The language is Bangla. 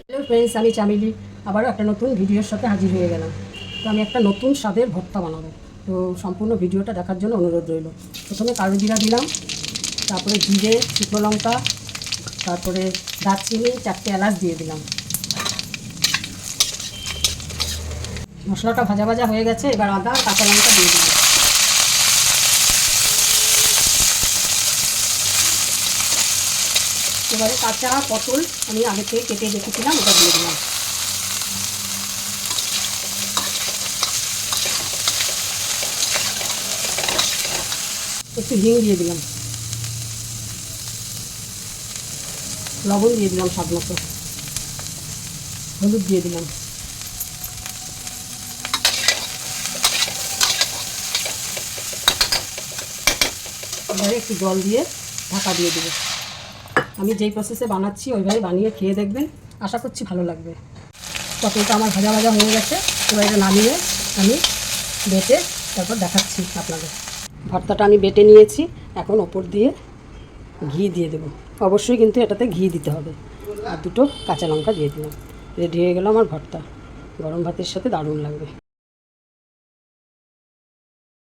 হ্যালো ফ্রেন্ডস, আমি চামেলি আবারও একটা নতুন ভিডিওর সাথে হাজির হয়ে গেলাম। তো আমি একটা নতুন স্বাদের ভর্তা বানাবো। তো সম্পূর্ণ ভিডিওটা দেখার জন্য অনুরোধ রইল। প্রথমে কালো জিরা দিলাম, তারপরে জিরে, শুকনো লঙ্কা, তারপরে দারচিনি, 4টে এলাচ দিয়ে দিলাম। মশলাটা ভাজা ভাজা হয়ে গেছে, এবার আদা কাঁচা লঙ্কা দিয়ে দিলাম। এবারে কাঁচা পটল আমি আগে থেকে কেটে রেখেছিলাম, ওটা দিয়ে দিলাম। একটু হিং দিয়ে দিলাম, লবণ দিয়ে দিলাম স্বাদ মতো, হলুদ দিয়ে দিলাম। এবারে একটু জল দিয়ে ঢাকা দিয়ে দেবো। আমি যেই প্রসেসে বানাচ্ছি ওইভাবে বানিয়ে খেয়ে দেখবেন, আশা করছি ভালো লাগবে। পটলটা আমার ভাজা ভাজা হয়ে গেছে, এবার এটা নামিয়ে আমি বেটে তারপর দেখাচ্ছি আপনাদের। ভর্তাটা আমি বেটে নিয়েছি, এখন ওপর দিয়ে ঘি দিয়ে দেবো। অবশ্যই কিন্তু এটাতে ঘি দিতে হবে। আর 2টো কাঁচা লঙ্কা দিয়ে দিলাম। রেডি হয়ে গেল আমার ভর্তা। গরম ভাতের সাথে দারুণ লাগবে।